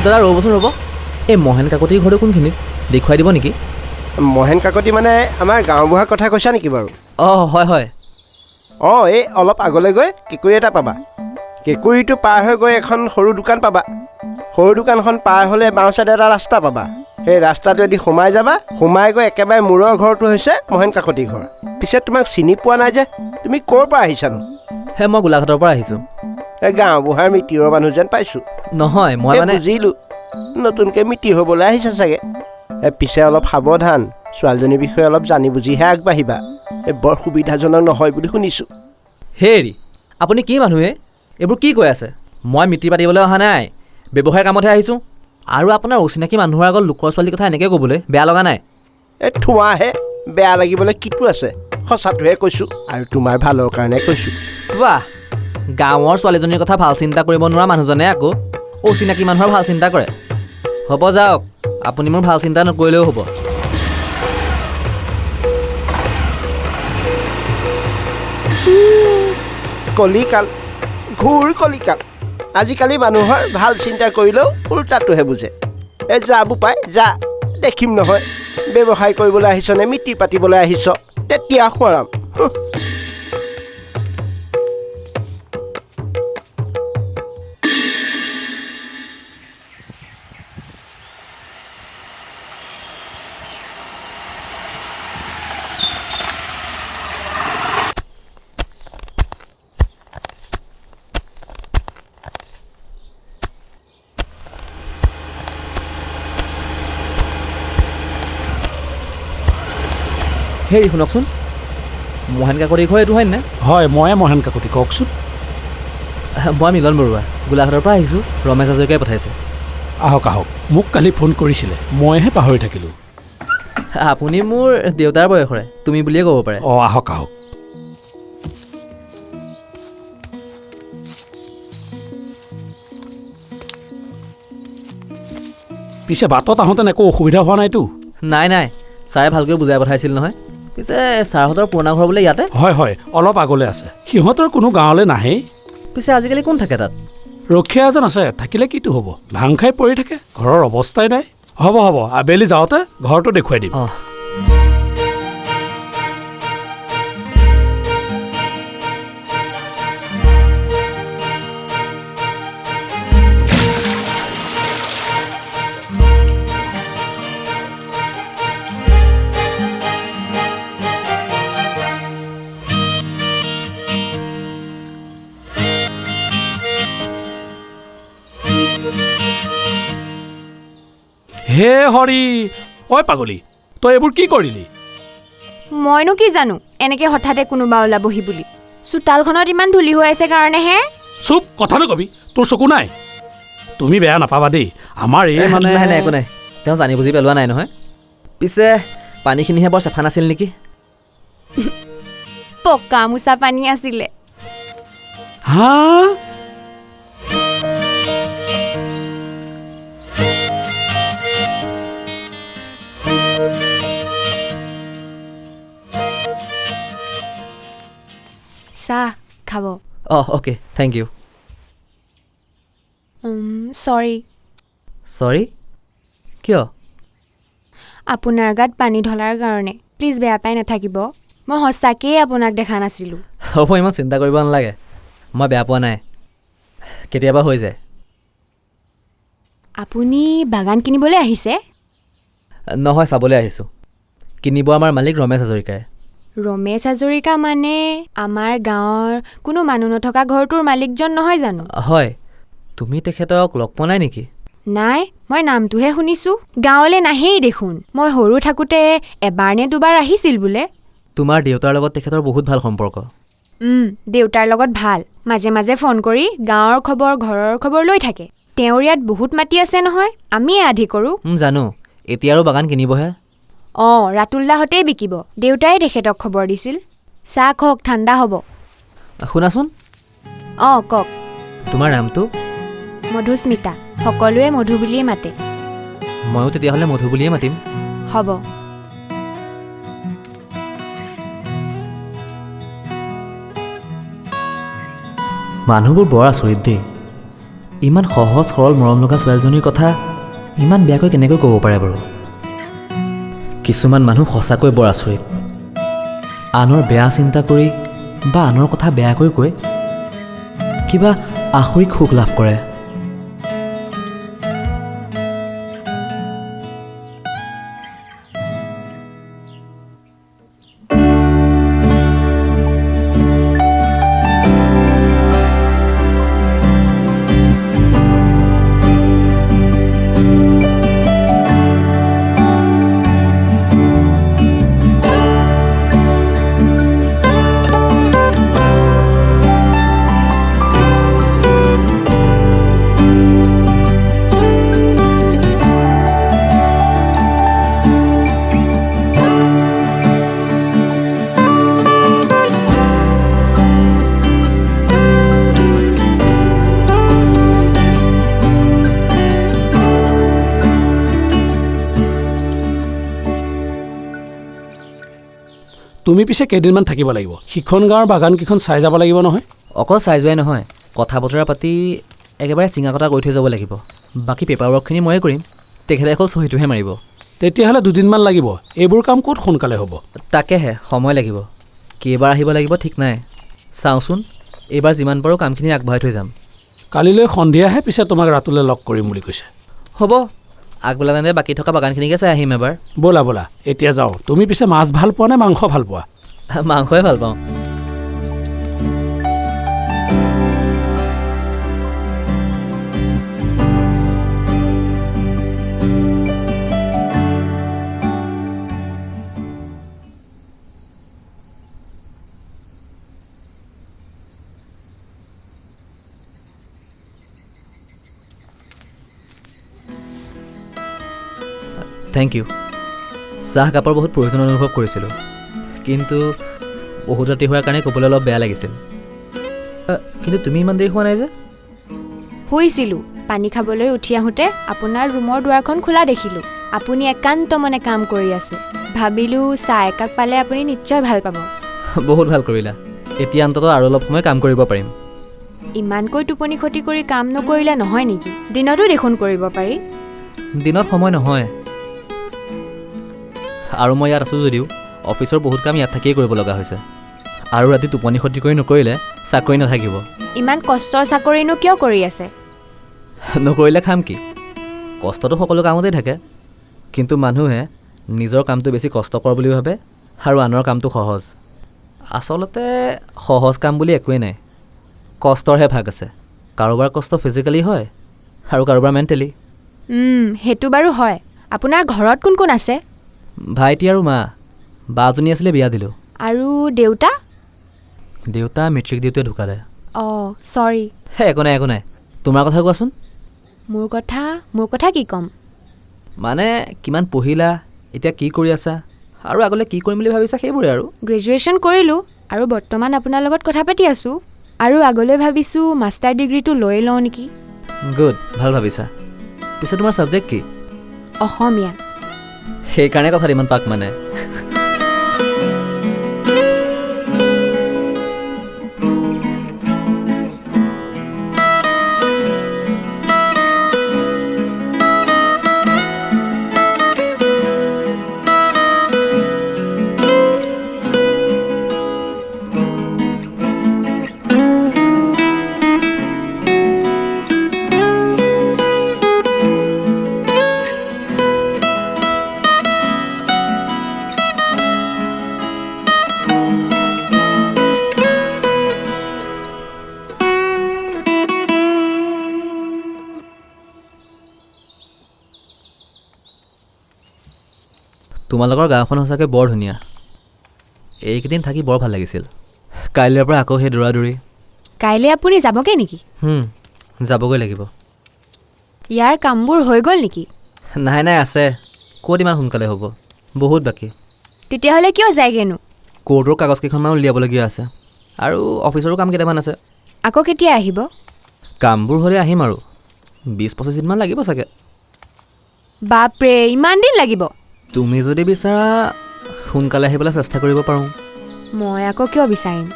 দাদা ৰ'বচোন ৰ'ব, এই মহেন কাকতিৰ ঘৰটো কোনখিনিত দেখুৱাই দিব নেকি? মহেন কাকতি মানে আমাৰ গাঁওবুঢ়াৰ কথা কৈছা নেকি বাৰু? অঁ হয় হয়। অঁ এই অলপ আগলৈ গৈ কেঁকুৰি এটা পাবা। কেঁকুৰিটো পাৰ হৈ গৈ এখন সৰু দোকান পাবা। সৰু দোকানখন পাৰ হ'লে বাওঁ চাইডে এটা ৰাস্তা পাবা। সেই ৰাস্তাটোৱেদি সোমাই যাবা, সোমাই গৈ একেবাৰে মূৰৰ ঘৰটো হৈছে মহেন কাকতিৰ ঘৰ। পিছে তোমাক চিনি পোৱা নাই যে, তুমি ক'ৰ পৰা আহিছানো? হে মই গোলাঘাটৰ পৰা আহিছোঁ। এই গাঁওবুঢ়াৰ মিতিৰৰ মানুহ যেন পাইছোঁ। নহয় মই মানে বুজিলোঁ, নতুনকৈ মিতিৰ হ'বলৈ আহিছা চাগে। পিছে অলপ সাৱধান, ছোৱালীজনীৰ বিষয়ে অলপ জানি বুজিহে আগবাঢ়িবা। বৰ সুবিধাজনক নহয় বুলি শুনিছোঁ। হেৰি আপুনি কি মানুহে এইবোৰ কি কৈ আছে? মই মিতিৰ পাতিবলৈ অহা নাই, ব্যৱসায়ৰ কামতহে আহিছোঁ। আৰু আপোনাৰ অচিনাকি মানুহৰ আগত লোকৰ ছোৱালীৰ কথা এনেকৈ ক'বলৈ বেয়া লগা নাই? এই থোৱাহে, বেয়া লাগিবলৈ কিটো আছে? সঁচাটোহে কৈছোঁ আৰু তোমাৰ ভালৰ কাৰণে কৈছোঁ। বাহ, গাঁৱৰ ছোৱালীজনীৰ কথা ভাল চিন্তা কৰিব নোৱাৰা মানুহজনে আকৌ অচিনাকি মানুহৰ ভাল চিন্তা কৰে। হ'ব যাওক, আপুনি মোৰ ভাল চিন্তা নকৰিলেও হ'ব। কলিকাল, ঘূৰ কলিকাল। আজিকালি মানুহৰ ভাল চিন্তা কৰিলেও উল্টাটোহে বুজে। এই যা বোপাই যা, দেখিম নহয় ব্যৱসায় কৰিবলৈ আহিছ নে মিতিৰ পাতিবলৈ আহিছ, তেতিয়া খুৱাম। হেৰি শুনকচোন, মহেন কাকতিৰ ঘৰ এইটো হয় নে? হয়, ময়ে মহেন কাকতি, কওকচোন। মই মিলন বৰুৱা, গোলাঘাটৰ পৰা আহিছোঁ। ৰমেশ হাজৰিকাই পঠাইছে। আহক আহক, মোক কালি ফোন কৰিছিলে, মইহে পাহৰি থাকিলোঁ। আপুনি মোৰ দেউতাৰ বয়সৰে, তুমি বুলিয়ে ক'ব পাৰে। অঁ আহক আহক। পিছে বাটত আহোঁতেনে একো অসুবিধা হোৱা নাইতো? নাই নাই, ছাৰে ভালকৈ বুজাই পঠাইছিল নহয়। পিছে ছাৰহঁতৰ পুৰণা ঘৰ বোলে ইয়াতে? হয় হয়, অলপ আগলৈ আছে। সিহঁতৰ কোনো গাঁৱলৈ নাহেই। পিছে আজিকালি কোন থাকে তাত? ৰখীয়া এজন আছে, থাকিলে কিটো হ'ব, ভাং খাই পৰি থাকে, ঘৰৰ অৱস্থাই নাই। হ'ব হ'ব, আবেলি যাওঁতে ঘৰটো দেখুৱাই দিম। অঁ হে হৰি, ঐ পাগলী, তই এইবোৰ কি কৰিলি? মইনো কি জানো এনেকে হঠাতে কোনোবা ওলাবহি বুলি। চোতালখনত ইমান ধূলি হৈ আছে কাৰণেহে। চুপ, কথা নকবি, তোৰ চকু নাই? তুমি বেয়া নাপাবা দেই, আমাৰ এই মানে নাই নাই একো নাই, তেওঁ জানি বুজি পেলোৱা নাই নহয়। পিছে পানীখিনিহে বৰ চাফা নাছিল নেকি? পকা মোচা পানী আছিলে। হা? চাহ খাব? অঁ অ'কে, থেংক ইউ। চৰি। চৰি? কিয়? আপোনাৰ গাত পানী ঢলাৰ কাৰণে প্লিজ বেয়া পাই নাথাকিব। মই সঁচাকেই আপোনাক দেখা নাছিলোঁ। হ'ব, ইমান চিন্তা কৰিব নালাগে, মই বেয়া পোৱা নাই, কেতিয়াবা হৈ যায়। আপুনি বাগান কিনিবলৈ আহিছে? নহয়, চাবলৈ আহিছোঁ। কিনিব আমাৰ মালিক ৰমেশ হাজৰিকাই। ৰমেশ হাজৰিকা মানে আমাৰ গাঁৱৰ কোনো মানুহ নথকা ঘৰটোৰ মালিকজন নহয় জানো? হয়। তুমি তেখেতক লগ পোৱা নাই নেকি? নাই, মই নামটোহে শুনিছোঁ। গাঁৱলৈ নাহেই দেখোন। মই সৰু থাকোঁতে এবাৰ নে দুবাৰ আহিছিল বোলে। তোমাৰ দেউতাৰ লগত তেখেতৰ বহুত ভাল সম্পৰ্ক। দেউতাৰ লগত ভাল। মাজে মাজে ফোন কৰি গাঁৱৰ খবৰ, ঘৰৰ খবৰ লৈ থাকে। তেওঁৰ ইয়াত বহুত মাটি আছে নহয়, আমিয়ে আধি কৰোঁ। জানো, এতিয়া আৰু বাগান কিনিবহে। অঁ, ৰাতুলদাহঁতেই বিকিব। দেউতাই তেখেতক খবৰ দিছিল। চাহ খওক, ঠাণ্ডা হ'ব। শুনাচোন। অঁ কওক। তোমাৰ নামটো? মধুস্মিতা। সকলোৱে মধু বুলিয়েই মাতে। ময়ো তেতিয়াহ'লে মধু বুলিয়েই মাতিম। হ'ব। মানুহবোৰ বৰ আচৰিত দেই। ইমান সহজ সৰল মৰম লগা ছোৱালীজনীৰ কথা ইমান বেয়াকৈ কেনেকৈ ক'ব পাৰে বাৰু? কিছুমান মানুহ সঁচাকৈ বৰ আচৰিত। আনৰ বেয়া চিন্তা কৰি বা আনৰ কথা বেয়াকৈ কৈ কিবা আখৰিক সুখ লাভ কৰে। তুমি পিছে কেইদিনমান থাকিব লাগিব। সিখন গাঁৱৰ বাগানকেইখন চাই যাব লাগিব নহয়। অকল চাই যোৱাই নহয়, কথা বতৰা পাতি একেবাৰে চিঙা কটা কৰি থৈ যাব লাগিব। বাকী পেপাৰ ৱৰ্কখিনি ময়ে কৰিম, তেখেতে অকল চহীটোহে মাৰিব। তেতিয়াহ'লে 2 দিনমান লাগিব। এইবোৰ কাম ক'ত সোনকালে হ'ব? তাকেহে সময় লাগিব। কেইবাৰ আহিব লাগিব ঠিক নাই। চাওঁচোন, এইবাৰ যিমান পাৰোঁ কামখিনি আগবঢ়াই থৈ যাম। কালিলৈ সন্ধিয়াহে পিছে তোমাক ৰাতুলে লগ কৰিম বুলি কৈছে। হ'ব, আগবেলা তেন্তে বাকী থকা বাগানখিনিকে চাই আহিম এবাৰ। ব'লা ব'লা এতিয়া যাওঁ। তুমি পিছে মাছ ভাল পোৱা নে মাংস ভাল পোৱা? মাংসই ভাল পাওঁ। Thank you. চাহ কাপৰ বহুত প্ৰয়োজন অনুভৱ কৰিছিলোঁ, কিন্তু বহুত ৰাতি হোৱাৰ কাৰণে ক'বলৈ অলপ বেয়া লাগিছিল। কিন্তু তুমি ইমান দেৰি হোৱা নাই যে? শুইছিলোঁ। পানী খাবলৈ উঠি আহোঁতে আপোনাৰ ৰুমৰ দুৱাৰখন খোলা দেখিলোঁ। আপুনি একান্ত মনে কাম কৰি আছে। ভাবিলোঁ চাহ একাপ পালে আপুনি নিশ্চয় ভাল পাব। বহুত ভাল কৰিলা। এতিয়া অন্ততঃ আৰু অলপ সময় কাম কৰিব পাৰিম। ইমানকৈ টোপনি ক্ষতি কৰি কাম নকৰিলে নহয় নেকি? দিনতো দেখোন কৰিব পাৰি। দিনত সময় নহয়, আৰু মই ইয়াত আছোঁ যদিও অফিচৰ বহুত কাম ইয়াত থাকিয়েই কৰিব লগা হৈছে। আৰু ৰাতি টোপনি ক্ষতি কৰি নকৰিলে চাকৰি নাথাকিব। ইমান কষ্টৰ চাকৰিনো কিয় কৰি আছে? নকৰিলে খাম কি? কষ্টটো সকলো কামতেই থাকে, কিন্তু মানুহে নিজৰ কামটো বেছি কষ্টকৰ বুলি ভাবে আৰু আনৰ কামটো সহজ। আচলতে সহজ কাম বুলি একোৱেই নাই, কষ্টৰহে ভাগ আছে। কাৰোবাৰ কষ্ট ফিজিকেলি হয় আৰু কাৰোবাৰ মেণ্টেলি। সেইটো বাৰু হয়। আপোনাৰ ঘৰত কোন কোন আছে? ভাইটি আৰু মা। বাজনী আছিলে, বিয়া দিলোঁ। আৰু দেউতা? দেউতা মেট্ৰিক দিওঁতে ঢুকালে। অঁ চৰি। হে একো নাই একো নাই। তোমাৰ কথা কোৱাচোন। মোৰ কথা কি ক'ম? মানে কিমান পঢ়িলা, এতিয়া কি কৰি আছা, আৰু আগলৈ কি কৰিম বুলি ভাবিছা, সেইবোৰে আৰু। গ্ৰেজুৱেশ্যন কৰিলোঁ আৰু বৰ্তমান আপোনাৰ লগত কথা পাতি আছোঁ। আৰু আগলৈ ভাবিছোঁ মাষ্টাৰ ডিগ্ৰীটো লৈ লওঁ নেকি। গুড, ভাল ভাবিছা। পিছে তোমাৰ ছাবজেক্ট কি? অসমীয়া। সেইকাৰণে কথাত ইমান পাক মানে। তোমালোকৰ গাঁওখন সঁচাকৈ বৰ ধুনীয়া। এইকেইদিন থাকি বৰ ভাল লাগিছিল। কাইলৈৰ পৰা আকৌ সেই দৌৰা-দৌৰি। কাইলৈ আপুনি যাবগৈ নেকি? যাবগৈ লাগিব। ইয়াৰ কামবোৰ হৈ গ'ল নেকি? নাই নাই, আছে। ক'ত ইমান সোনকালে হ'ব, বহুত বাকী। তেতিয়াহ'লে কিয় যায়গৈনো? কোৰ্টৰ কাগজ কেইখনমান উলিয়াবলগীয়া আছে, আৰু অফিচৰো কাম কেইটামান আছে। আকৌ কেতিয়া আহিব? কামবোৰ হ'লে আহিম আৰু 20-25 দিনমান লাগিব চাগে। বাপৰে, ইমান দিন লাগিব? তুমি যদি বিচাৰা সোনকালে আহিবলৈ চেষ্টা কৰিব পাৰোঁ। মই আকৌ কিয় বিচাৰিম?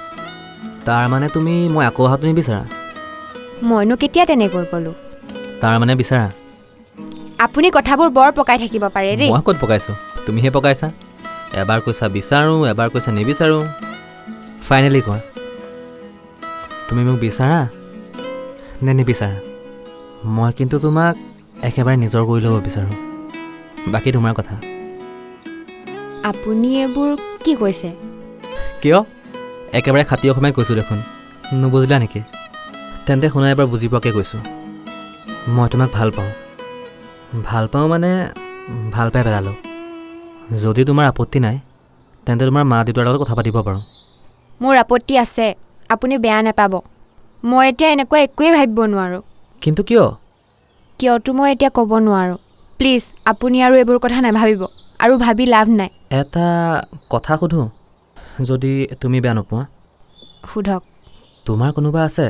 তাৰ মানে মই আকৌ অহাটো নিবিচাৰা? মইনো কেতিয়া তেনেকৈ ক'লোঁ? তাৰমানে বিচাৰা? আপুনি কথাবোৰ বৰ পকাই থাকিব পাৰে দেই। মই ক'ত পকাইছোঁ? তুমিহে পকাইছা। এবাৰ কৈছা বিচাৰোঁ, এবাৰ কৈছা নিবিচাৰোঁ। ফাইনেলি কোৱা, তুমি মোক বিচাৰা নে নিবিচাৰা? মই কিন্তু তোমাক একেবাৰে নিজৰ কৰি ল'ব বিচাৰোঁ। বাকী তোমাৰ কথা। আপুনি এইবোৰ কি কৈছে? কিয়? একেবাৰে খাতি অসমীয়াত কৈছোঁ দেখোন। নুবুজিলা নেকি? তেন্তে শুনা, এবাৰ বুজি পোৱাকৈ কৈছোঁ। মই তোমাক ভাল পাওঁ। ভাল পাওঁ মানে ভাল পাই পেলালোঁ। যদি তোমাৰ আপত্তি নাই তেন্তে তোমাৰ মা দেউতাৰ লগত কথা পাতিব পাৰোঁ। মোৰ আপত্তি আছে, আপুনি বেয়া নাপাব। মই এতিয়া এনেকুৱা একোৱেই ভাবিব নোৱাৰোঁ। কিন্তু কিয়? কিয়তো মই এতিয়া ক'ব নোৱাৰোঁ। প্লিজ আপুনি আৰু এইবোৰ কথা নাভাবিব, আৰু ভাবি লাভ নাই। এটা কথা সোধোঁ, যদি তুমি বেয়া নোপোৱা? সোধক। তোমাৰ কোনোবা আছে?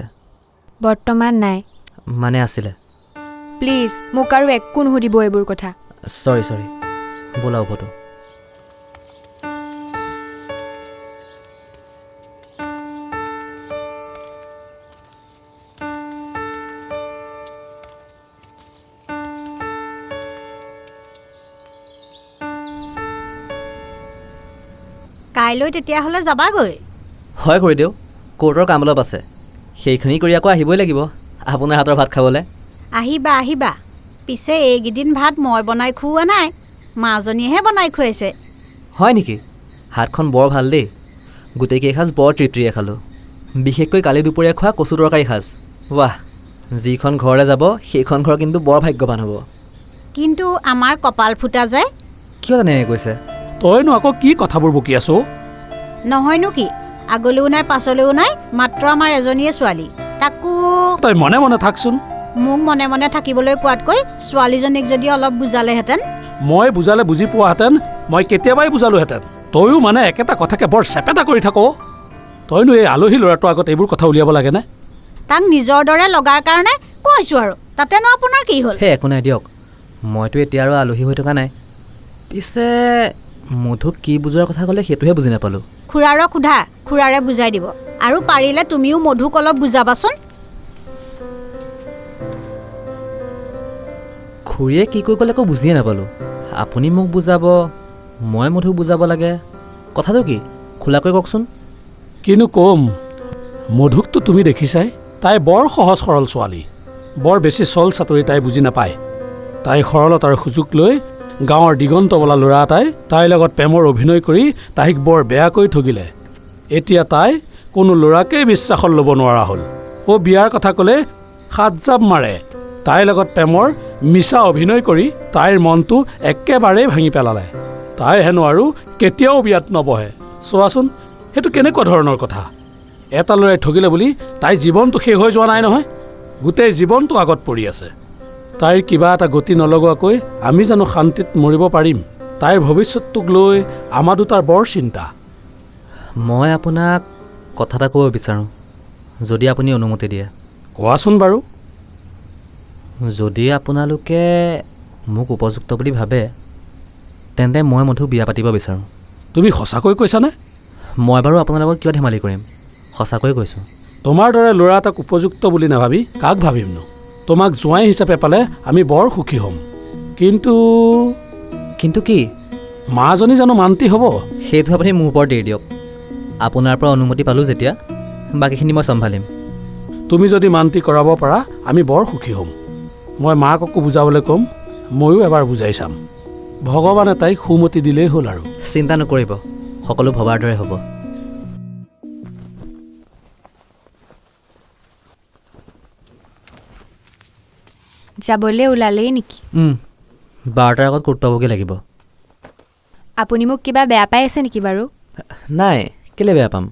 বৰ্তমান নাই। মানে আছিলে? প্লিজ মোক আৰু একো নুসুধিব এইবোৰ কথা। চৰি বোলা উভতো। কাইলৈ তেতিয়াহ'লে যাবাগৈ? হয় খুৰীদেউ, কোৰ্টৰ কাম অলপ আছে, সেইখিনি কৰি আকৌ আহিবই লাগিব আপোনাৰ হাতৰ ভাত খাবলৈ। আহিবা আহিবা। পিছে এইকেইদিন ভাত মই বনাই খুওৱা নাই, মাজনীয়েহে বনাই খুৱাইছে। হয় নেকি? হাতখন বৰ ভাল দেই। গোটেইকেইসাঁজ বৰ তৃপ্তিৰে খালোঁ, বিশেষকৈ কালি দুপৰীয়া খোৱা কচু তৰকাৰী সাজ। ৱাহ, যিখন ঘৰলৈ যাব সেইখন ঘৰ কিন্তু বৰ ভাগ্যৱান হ'ব। কিন্তু আমাৰ কপাল ফুটা যায়। কিয় তেনেকৈ কৈছে? তইনো আকৌ কি কথাবোৰ বকি আছ? নহয়নো কি, আগলৈও নাই পাছলৈও নাই, মাত্ৰ আমাৰ এজনীয়ে ছোৱালী। তাকো তই মনে মনে থাকচোন। মোক মনে মনে থাকিবলৈ কোৱাতকৈ ছোৱালীজনীক যদি অলপ বুজালেহেঁতেন। মই বুজালে বুজি পোৱাহেঁতেন মই কেতিয়াবাই বুজালোহেঁতেন। তইও মানে একেটা কথাকে বৰ চেপেটা কৰি থাক। তইনো এই আলহী ল'ৰাটোৰ আগত এইবোৰ কথা উলিয়াব লাগেনে? তাক নিজৰ দৰে লগাৰ কাৰণে কৈছোঁ আৰু, তাতেনো আপোনাৰ কি হ'ল? সেই একো নাই দিয়ক, মইতো এতিয়া আৰু আলহী হৈ থকা নাই। পিছে মধুক কি বুজোৱাৰ কথা ক'লে সেইটোহে বুজি নাপালোঁ। খুৰাৰক সোধা, খুৰাৰে বুজাই দিব। আৰু পাৰিলে তুমিও মধুক অলপ বুজাবাচোন। খুৰীয়ে কি কৈ ক'লে আকৌ বুজিয়ে নাপালোঁ। আপুনি মোক বুজাব, মই মধুক বুজাব লাগে, কথাটো কি খোলাকৈ কওকচোন। কিনো ক'ম, মধুকটো তুমি দেখিছাই। তাই বৰ সহজ সৰল ছোৱালী, বৰ বেছি চল চাতুৰি তাই বুজি নাপায়। তাই সৰলতাৰ সুযোগ লৈ গাঁৱৰ দিগন্ত বোলা ল'ৰা এটাই তাইৰ লগত প্ৰেমৰ অভিনয় কৰি তাইক বৰ বেয়াকৈ ঠগিলে। এতিয়া তাই কোনো ল'ৰাকেই বিশ্বাসত ল'ব নোৱাৰা হ'ল। বিয়াৰ কথা ক'লে সাত জাপ মাৰে। তাইৰ লগত প্ৰেমৰ মিছা অভিনয় কৰি তাইৰ মনটো একেবাৰেই ভাঙি পেলালে। তাই হেনো আৰু কেতিয়াও বিয়াত নবহে। চোৱাচোন, সেইটো কেনেকুৱা ধৰণৰ কথা? এটা ল'ৰাই ঠগিলে বুলি তাইৰ জীৱনটো শেষ হৈ যোৱা নাই নহয়, গোটেই জীৱনটো আগত পৰি আছে। তাইৰ কিবা এটা গতি নলগোৱাকৈ আমি জানো শান্তিত মৰিব পাৰিম? তাইৰ ভৱিষ্যতটোক লৈ আমাৰ দুটাৰ বৰ চিন্তা। মই আপোনাক কথা এটা ক'ব বিচাৰোঁ, যদি আপুনি অনুমতি দিয়ে। কোৱাচোন বাৰু। যদি আপোনালোকে মোক উপযুক্ত বুলি ভাবে তেন্তে মই মধুক বিয়া পাতিব বিচাৰোঁ। তুমি সঁচাকৈ কৈছানে? মই বাৰু আপোনাৰ লগত কিয় ধেমালি কৰিম, সঁচাকৈয়ে কৈছোঁ। তোমাৰ দৰে ল'ৰা এটাক উপযুক্ত বুলি নাভাবি কাক ভাবিমনো? তোমাক জোঁৱাই হিচাপে পালে আমি বৰ সুখী হ'ম। কিন্তু কি? মাজনী জানো মান্তি হ'ব? সেইটো আপুনি মোৰ ওপৰত এৰি দিয়ক। আপোনাৰ পৰা অনুমতি পালোঁ যেতিয়া বাকীখিনি মই চম্ভালিম। তুমি যদি মান্তি কৰাব পাৰা আমি বৰ সুখী হ'ম। মই মাককো বুজাবলৈ ক'ম, ময়ো এবাৰ বুজাই চাম। ভগৱানে তাইক সুমতি দিলেই হ'ল আৰু। চিন্তা নকৰিব, সকলো ভবাৰ দৰে হ'ব। যাবলৈ ওলালেই নেকি? 12টাৰ আগত কোৰ্ট পাবগৈ লাগিব। আপুনি মোক কিবা বেয়া পাই আছে নেকি বাৰু? নাই, কেলৈ বেয়া পাম?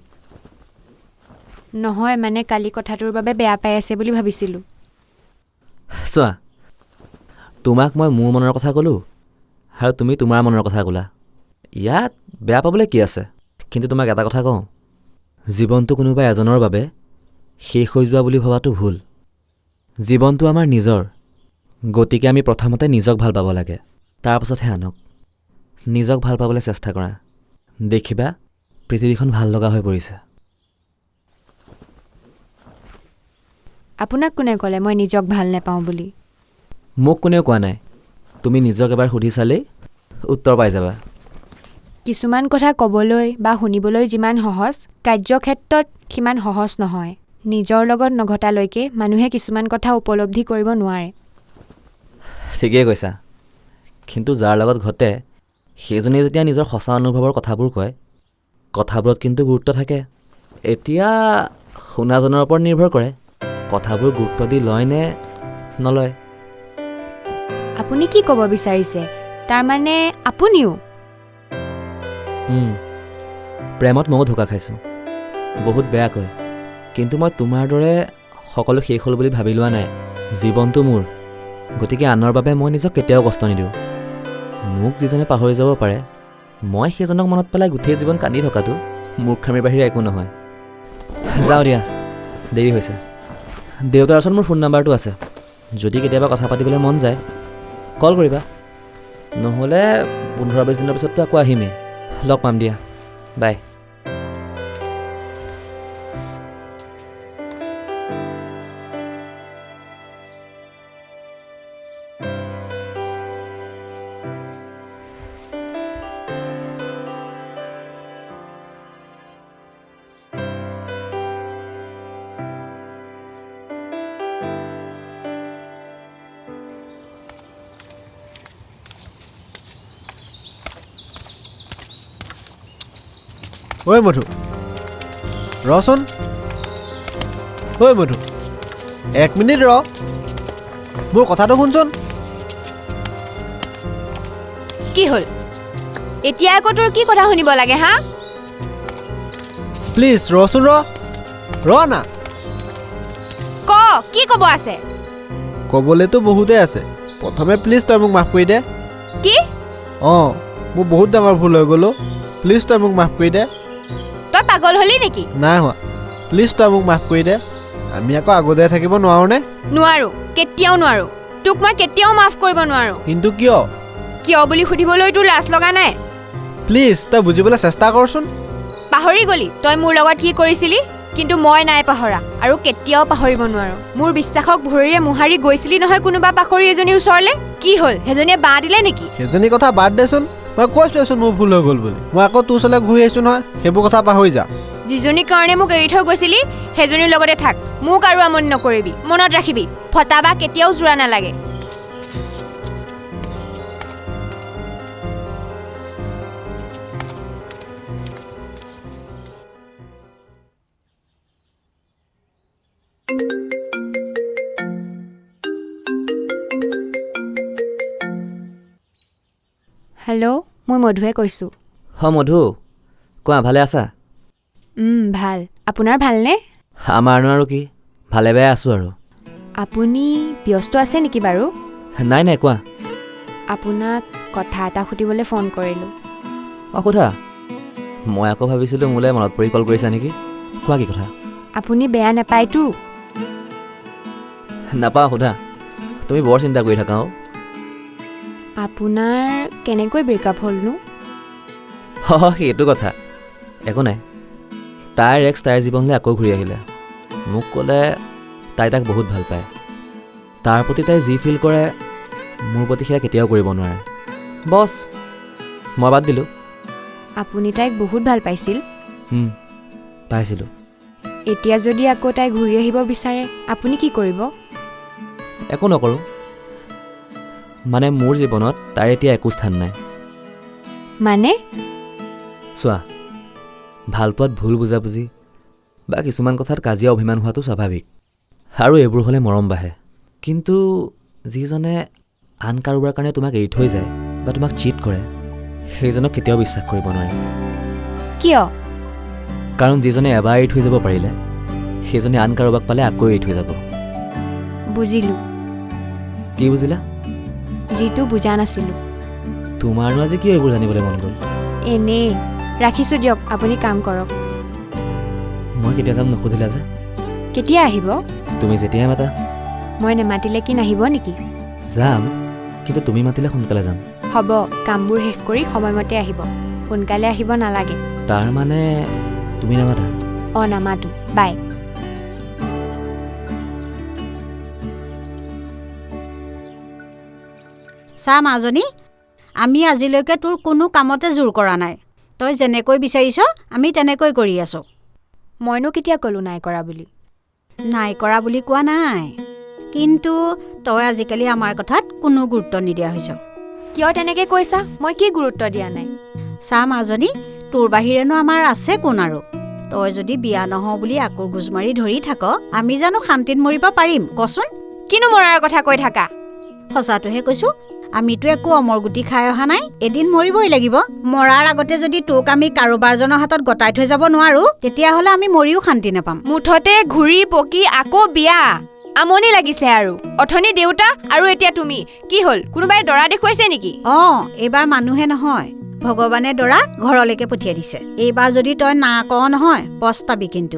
নহয়, মানে কালি কথাটোৰ বাবে বেয়া পাই আছে বুলি ভাবিছিলোঁ। চোৱা, তোমাক মই মোৰ মনৰ কথা ক'লোঁ আৰু তুমি তোমাৰ মনৰ কথা ক'লা। ইয়াত বেয়া পাবলৈ কি আছে? কিন্তু তোমাক এটা কথা কওঁ, জীৱনটো কোনোবা এজনৰ বাবে শেষ হৈ যোৱা বুলি ভবাটো ভুল। জীৱনটো আমাৰ নিজৰ, গতিকে আমি প্ৰথমতে নিজক ভাল পাব লাগে, তাৰপাছতহে আনক। নিজক ভাল পাবলৈ চেষ্টা কৰা, দেখিবা পৃথিৱীখন ভাল লগা হৈ পৰিছে। আপোনাক কোনে ক'লে মই নিজক ভাল নাপাওঁ বুলি? মোক কোনেও কোৱা নাই। তুমি নিজক এবাৰ সুধি চালেই উত্তৰ পাই যাবা। কিছুমান কথা ক'বলৈ বা শুনিবলৈ যিমান সহজ, কাৰ্যক্ষেত্ৰত সিমান সহজ নহয়। নিজৰ লগত নঘটালৈকে মানুহে কিছুমান কথা উপলব্ধি কৰিব নোৱাৰে। ঠিকেই কৈছা, কিন্তু যাৰ লগত ঘটে সেইজনে যেতিয়া নিজৰ সঁচা অনুভৱৰ কথাবোৰ কয়, কথাবোৰত কিন্তু গুৰুত্ব থাকে। এতিয়া শুনাজনৰ ওপৰত নিৰ্ভৰ কৰে কথাবোৰ গুৰুত্ব দি লয় নে নলয়। আপুনি কি ক'ব বিচাৰিছে? তাৰমানে আপুনিও? প্ৰেমত ময়ো ধোকা খাইছোঁ, বহুত বেয়াকৈ। কিন্তু মই তোমাৰ দৰে সকলো শেষ হ'ল বুলি ভাবি লোৱা নাই। জীৱনটো মোৰ, গতিকে আনৰ বাবে মই নিজক কেতিয়াও কষ্ট নিদিওঁ। মোক যিজনে পাহৰি যাব পাৰে, মই সেইজনক মনত পেলাই গোটেই জীৱন কান্দি থকাটো মূৰ্খামিৰ বাহিৰে একো নহয়। যাওঁ দিয়া, দেৰি হৈছে। দেউতাৰ ওচৰত মোৰ ফোন নাম্বাৰটো আছে, যদি কেতিয়াবা কথা পাতিবলৈ মন যায় কল কৰিবা। নহ'লে 15-20 দিনৰ পিছততো আকৌ আহিমেই। লগ পাম দিয়া, বাই। ঐ মধু, ৰচোন। ঐ মধু, 1 মিনিট ৰ, মোৰ কথাটো শুনচোন। কি হ'ল? এতিয়া আকৌ তোৰ কি কথা শুনিব লাগে হা? প্লিজ ৰচোন, ৰ না। ক, কি ক'ব আছে? ক'বলৈতো বহুতেই আছে। প্ৰথমে প্লিজ তই মোক মাফ কৰি দে। কি? অঁ, মোৰ বহুত ডাঙৰ ভুল হৈ গ'লো। প্লিজ তই মোক মাফ কৰি দে। তই পাগল হলি নেকি? নাই হোৱা, প্লিজ তই মোক মাফ কৰি দে। আমি আকৌ আগতে থাকিব নোৱাৰোঁনে? নোৱাৰো, কেতিয়াও নোৱাৰো। তোক মই কেতিয়াও মাফ কৰিব নোৱাৰো। কিন্তু কিয়? কিয় বুলি সুধিবলৈ তোৰ লাজ লগা নাই? প্লিজ তই বুজিবলৈ চেষ্টা কৰচোন। পাহৰি গলি তই মোৰ লগত কি কৰিছিলি? কিন্তু মই নাই পাহৰা, আৰু কেতিয়াও পাহৰিব নোৱাৰো। মোৰ বিশ্বাসক ভৰিৰে মোহাৰি গৈছিলি নহয় কোনোবা পাখৰি এজনী ওচৰলৈ। কি হ'ল, সেইজনীয়ে বাঁহ দিলে নেকি? সেইজনী কথা বাদ দেচোন, মই কৈছোঁচোন মোৰ ভুল হৈ গ'ল বুলি। মই আকৌ তোৰ ওচৰলৈ ঘূৰি আহিছোঁ নহয়, সেইবোৰ কথা পাহৰি যা। যিজনীৰ কাৰণে মোক এৰি থৈ গৈছিলি সেইজনীৰ লগতে থাক। মোক আৰু আমনি নকৰিবি, মনত ৰাখিবি, ফটা বা কেতিয়াও জোৰা নালাগে। হেল্ল', মই মধুৱে কৈছোঁ। মধু, কোৱা, ভালে আছা? ভাল। আপোনাৰ ভালনে? আমাৰনো আৰু কি, ভালে বেয়া আছোঁ আৰু। আপুনি ব্যস্ত আছে নেকি বাৰু? নাই নাই, কোৱা। আপোনাক কথা এটা সুধিবলৈ ফোন কৰিলোঁ। অঁ, সোধা। মই আকৌ ভাবিছিলোঁ মোলৈ মনত পৰি কল কৰিছা নেকি। কোৱা, কি কথা? আপুনি বেয়া নাপায়তো? নাপাওঁ, সোধা। তুমি বৰ চিন্তা কৰি থাকা। আপোনাৰ কেনেকৈ ব্ৰেকআপ হ'লনো? সেইটো কথা একো নাই। তাইৰ এক্স তাইৰ জীৱনলৈ আকৌ ঘূৰি আহিলে। মোক ক'লে তাই তাক বহুত ভাল পায়। তাৰ প্ৰতি তাই যি ফিল কৰে মোৰ প্ৰতি সেয়া কেতিয়াও কৰিব নোৱাৰে। বছ, মই বাদ দিলোঁ। আপুনি তাইক বহুত ভাল পাইছিল? পাইছিলোঁ। এতিয়া যদি আকৌ তাই ঘূৰি আহিব বিচাৰে আপুনি কি কৰিব? একো নকৰোঁ। মানে মোৰ জীৱনত তাইৰ এতিয়া একো স্থান নাই। মানে? চোৱা, ভালপোৱাত ভুল বুজাবুজি বা কিছুমান কথাত কাজিয়া অভিমান হোৱাটো স্বাভাৱিক, আৰু এইবোৰ হ'লে মৰম বাঢ়ে। কিন্তু যিজনে আন কাৰোবাৰ কাৰণে তোমাক এৰি থৈ যায় বা তোমাক চিট কৰে, সেইজনক কেতিয়াও বিশ্বাস কৰিব নোৱাৰি। কিয়? কাৰণ যিজনে এবাৰ এৰি থৈ যাব পাৰিলে সেইজনে আন কাৰোবাক পালে আকৌ এৰি থৈ যাব। বুজিলোঁ। কি বুজিলা? যিটো বুজা নাছিলোঁ। তোমাৰনো আজি কিয় এইবোৰ জানিবলৈ মন গ'ল? এনেই। ৰাখিছোঁ দিয়ক, আপুনি কাম কৰক। মই কেতিয়া যাম নুসুধিলা যে? কেতিয়া আহিব? তুমি যেতিয়াই মাতা। মই নেমাতিলে কি নাহিব নেকি? যাম, কিন্তু তুমি মাতিলে সোনকালে যাম। হ'ব, কামবোৰ শেষ কৰি সময়মতে আহিব। সোনকালে আহিব নালাগে। তাৰ মানে তুমি নামাতা? নামাতো। বাই। চা মাজনী, আমি আজিলৈকে তোৰ কোনো কামতে জোৰ কৰা নাই। তই যেনেকৈ বিচাৰিছ আমি তেনেকৈ কৰি আছোঁ। মইনো কেতিয়া ক'লোঁ নাই কৰা বুলি? নাই কৰা বুলি কোৱা নাই, কিন্তু তই আজিকালি আমাৰ কথাত কোনো গুৰুত্ব নিদিয়া হৈছ। কিয় তেনেকৈ কৈছা? মই কি গুৰুত্ব দিয়া নাই? চা মাজনী, তোৰ বাহিৰেনো আমাৰ আছে কোন আৰু? তই যদি বিয়া নহওঁ বুলি আকুৰ গোজ মাৰি ধৰি থাক, আমি জানো শান্তিত মৰিব পাৰিম কচোন? কিনো মৰাৰ কথা কৈ থাকা? সঁচাটোহে কৈছোঁ, আমিতো একো অমৰ গুটি খাই অহা নাই, এদিন মৰিবই লাগিব। মৰাৰ আগতে যদি তোক আমি কাৰোবাৰজনৰ হাতত গতাই থৈ যাব নোৱাৰো, তেতিয়াহ'লে আমি মৰিও শান্তি নাপাম। মুঠতে ঘূৰি পকি আকৌ বিয়া। আমনি লাগিছে আৰু। অথনি দেউতা আৰু এতিয়া তুমি। কি হ'ল, কোনোবাই দৰা দেখুৱাইছে নেকি? এইবাৰ মানুহে নহয়, ভগৱানে দৰা ঘৰলৈকে পঠিয়াই দিছে। এইবাৰ যদি তই না কৱ নহয় পস্তাবি কিন্তু।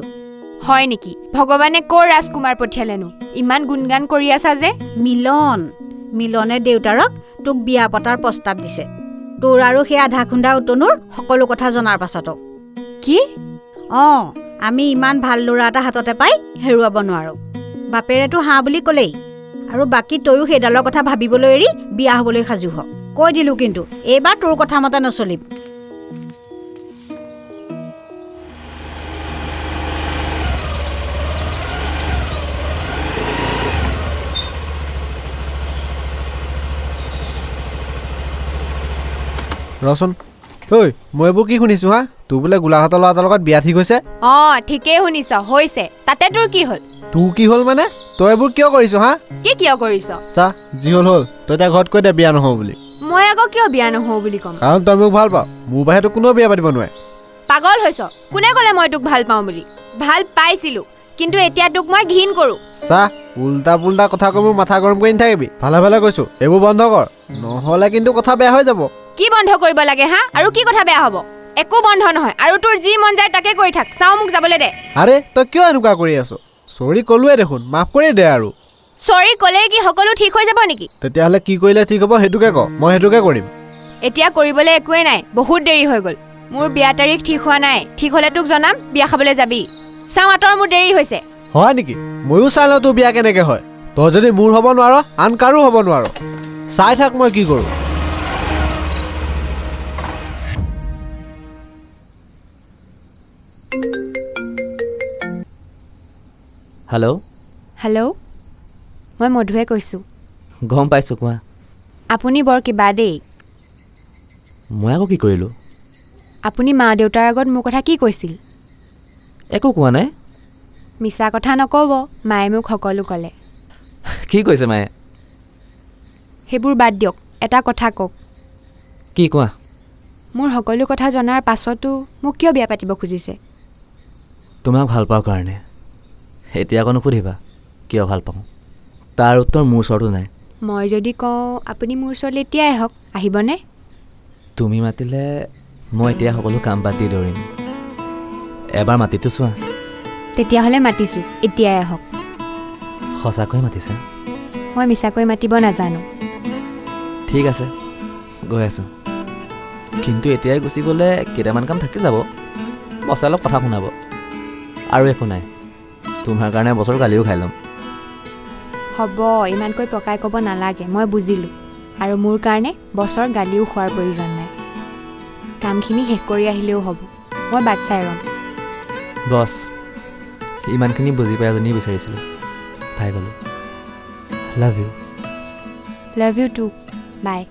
হয় নেকি? ভগৱানে ক'ৰ ৰাজকুমাৰ পঠিয়ালেনো? ইমান গুণগান কৰি আছা যে? মিলনে দেউতাৰক তোক বিয়া পতাৰ প্ৰস্তাৱ দিছে, তোৰ আৰু সেই আধা খুন্দা উতনুৰ সকলো কথা জনাৰ পাছতো। কি? আমি ইমান ভাল ল'ৰা এটা হাততে পাই হেৰুৱাব নোৱাৰো। বাপেৰেতো হাঁ বুলি ক'লেই, আৰু বাকী তয়ো সেইডালৰ কথা ভাবিবলৈ এৰি বিয়া হ'বলৈ সাজু হ। কৈ দিলোঁ কিন্তু এইবাৰ তোৰ কথা মতে নচলিম। ৰচোন, ঐ মই এইবোৰ কি শুনিছোঁ হা? তোৰ বোলে গোলাঘাটৰ ল'ৰা এটাৰ লগত বিয়া ঠিক হৈছে? ঠিকেই শুনিছ, হৈছে। তাতে তোৰ কি হ'ল? তোৰ কি হ'ল মানে? তই এইবোৰ কিয় কৰিছ হা? কি কিয় কৰিছ? চা, যি হ'ল তই এতিয়া ঘৰত কৈ দে বিয়া নহওঁ বুলি। মই আকৌ কিয় বিয়া নহওঁ বুলি ক'ম? কাৰণ তই মোক ভাল পাৱ, মোৰ বাহিৰে তোক কোনেও বিয়া পাতিব নোৱাৰে। পাগল হৈছ? কোনে ক'লে মই তোক ভাল পাওঁ বুলি? ভাল পাইছিলোঁ, কিন্তু এতিয়া তোক মই ঘিণ কৰোঁ। চা, উল্টা পুল্টা কথা কৈ মোৰ মাথা গৰম কৰি নাথাকিবি। ভালে ভালে কৈছোঁ, এইবোৰ বন্ধ কৰ, নহ'লে কিন্তু কথা বেয়া হৈ যাব। কি বন্ধ কৰিব লাগে হা? আৰু কি কথা বেয়া হ'ব? একো বন্ধ নহয়, আৰু তোৰ যি মন যায় তাকে কৰি থাক। চাওঁ, মোক যাবলৈ দে। আৰে তই কিয় এনেকুৱা কৰি আছ? চৰি ক'লোৱে দেখোন, মাফ কৰি দে আৰু। চৰি ক'লেই কি সকলো ঠিক হৈ যাব নেকি? তেতিয়াহ'লে কি কৰিলে ঠিক হ'ব সেইটোকে ক, মই সেইটোকে কৰিম। এতিয়া কৰিবলৈ একোৱেই নাই, বহুত দেৰি হৈ গ'ল। মোৰ বিয়া তাৰিখ ঠিক হোৱা নাই, ঠিক হ'লে তোক জনাম, বিয়া খাবলৈ যাবি। চাওঁ আঁতৰ, মোৰ দেৰি হৈছে। হয় নেকি? ময়ো চাই লওঁ তোৰ বিয়া কেনেকৈ হয়। তই যদি মোৰ হ'ব নোৱাৰ, আন কাৰো হ'ব নোৱাৰ। চাই থাক মই কি কৰোঁ। হেল্ল', মই মধুৱে কৈছোঁ। গম পাইছোঁ, কোৱা। আপুনি বৰ কিবা দেই। মই আকৌ কি কৰিলোঁ? আপুনি মা দেউতাৰ আগত মোৰ কথা কি কৈছিল? একো কোৱা নাই। মিছা কথা নক'ব, মায়ে মোক সকলো ক'লে। কি কৈছে মায়ে? সেইবোৰ বাদ দিয়ক, এটা কথা কওক। কি কোৱা? মোৰ সকলো কথা জনাৰ পাছতো মোক কিয় বিয়া পাতিব খুজিছে? তোমাক ভাল পাওঁ কাৰণে। এতিয়া আকৌ নুসুধিবা কিয় ভাল পাওঁ, তাৰ উত্তৰ মোৰ ওচৰতো নাই। মই যদি কওঁ আপুনি মোৰ ওচৰলৈ এতিয়াই আহক, আহিবনে? তুমি মাতিলে মই এতিয়া সকলো কাম পাতি দৌৰিম। এবাৰ মাতিটো চোৱা। তেতিয়াহ'লে মাতিছোঁ, এতিয়াই আহক। সঁচাকৈ মাতিছে? মই মিছাকৈ মাতিব নাজানো। ঠিক আছে, গৈ আছোঁ। কিন্তু এতিয়াই গুচি গ'লে কেইটামান কাম থাকি যাব, বছে অলপ কথা শুনাব। আৰু একো নাই, তোমাৰ কাৰণে বছৰ গালিও খাই ল'ম। হ'ব, ইমানকৈ পকাই ক'ব নালাগে, মই বুজিলোঁ। আৰু মোৰ কাৰণে বছৰ গালিও খোৱাৰ প্ৰয়োজন নাই। কামখিনি শেষ কৰি আহিলেও হ'ব, মই বাট চাই ৰ'ম। বছ, ইমানখিনি বুজি পাই এজনী বিচাৰিছিলোঁ, পাই গ'লোঁ। Love you. Love you too, bye.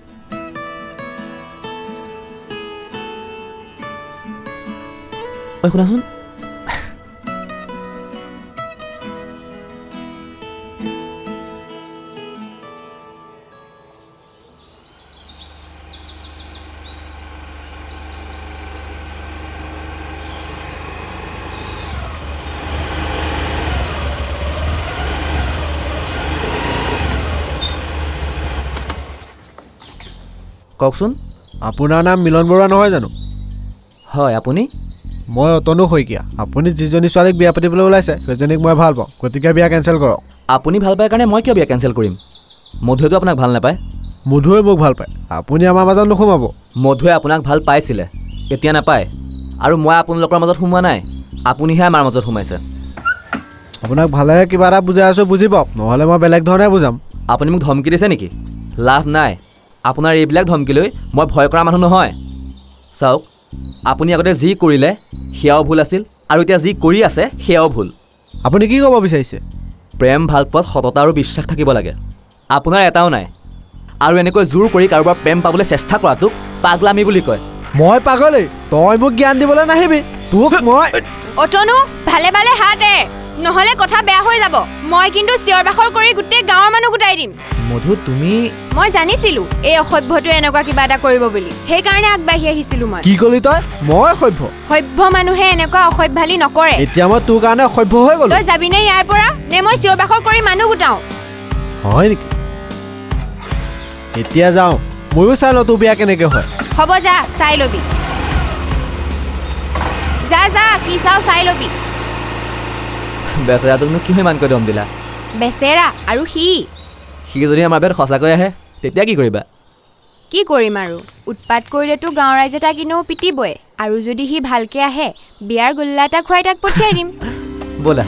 ঐ শুনাচোন, কওকচোন। আপোনাৰ নাম মিলন বৰুৱা নহয় জানো? হয়, আপুনি? মই অতনু শইকীয়া। আপুনি যিজনী ছোৱালীক বিয়া পাতিবলৈ ওলাইছে সেইজনীক মই ভাল পাওঁ, গতিকে বিয়া কেঞ্চেল কৰক। আপুনি ভাল পায় কাৰণে মই কিয় বিয়া কেঞ্চেল কৰিম? মধুৱেতো আপোনাক ভাল নাপায়। মধুৱে মোক ভাল পায়, আপুনি আমাৰ মাজত নোসোমাব। মধুৱে আপোনাক ভাল পাইছিলে, এতিয়া নাপায়। আৰু মই আপোনালোকৰ মাজত সোমোৱা নাই, আপুনিহে আমাৰ মাজত সোমাইছে। আপোনাক ভালেৰে কিবা এটা বুজাই আছোঁ, বুজি পাওক, নহ'লে মই বেলেগ ধৰণে বুজাম। আপুনি মোক ধমকি দিছে নেকি? লাভ নাই, আপোনাৰ এইবিলাক ধমকি লৈ মই ভয় কৰা মানুহ নহয়। চাওক, আপুনি আগতে যি কৰিলে সেয়াও ভুল আছিল, আৰু এতিয়া যি কৰি আছে সেয়াও ভুল। আপুনি কি ক'ব বিচাৰিছে? প্ৰেম, ভালপোৱাত সততা আৰু বিশ্বাস থাকিব লাগে। আপোনাৰ এটাও নাই, আৰু এনেকৈ জোৰ কৰি কাৰোবাৰ প্ৰেম পাবলৈ চেষ্টা কৰাটোক পাগলামি বুলি কয়। মই পাগলেই, তই মোক জ্ঞান দিবলৈ নাহিবি। তোক মই অতনু, ভালে ভালে হাত এৰ, নহ'লে কথা বেয়া হৈ যাব। মই কিন্তু চিঞৰ বাখৰ কৰি গোটেই গাঁৱৰ মানুহ গোটাই দিম। মধু, তুমি মই জানিছিলোঁ এই অসভ্যটোৱে এনেকুৱা কিবা এটা কৰিব বুলি, সেইকাৰণে আগবাঢ়ি আহিছিলোঁ মই। কি ক'লি তই? মই অসভ্য? সভ্য মানুহে এনেকুৱা অসভ্যালি নকৰে। এতিয়া মই তোৰ কাৰণে অসভ্য হৈ গ'লো? তই যাবিনে ইয়াৰ পৰা, নে মই চিঞৰ বাখৰ কৰি মানুহ গোটাওঁ? হয় নেকি? এতিয়া যাওঁ, ময়ো চাই লওঁ তোৰ বিয়া কেনেকৈ হয়। হ'ব, যা চাই ল'বি। যা যা, কি চাও চাই ল'বি। বেচেৰাটোক মোক কিয় ইমানকৈ দম দিলা? বেচেৰা আৰু সি যদি আমাৰ বিয়াত সঁচাকৈ আহে তেতিয়া কি কৰিবা? কি কৰিম আৰু, উৎপাত কৰিলেতো গাঁৱৰ ৰাইজে তাক এনেও পিটিবই, আৰু যদি সি ভালকৈ আহে বিয়াৰ গোল্লা এটা খুৱাই তাক পঠিয়াই দিম। ব'লা।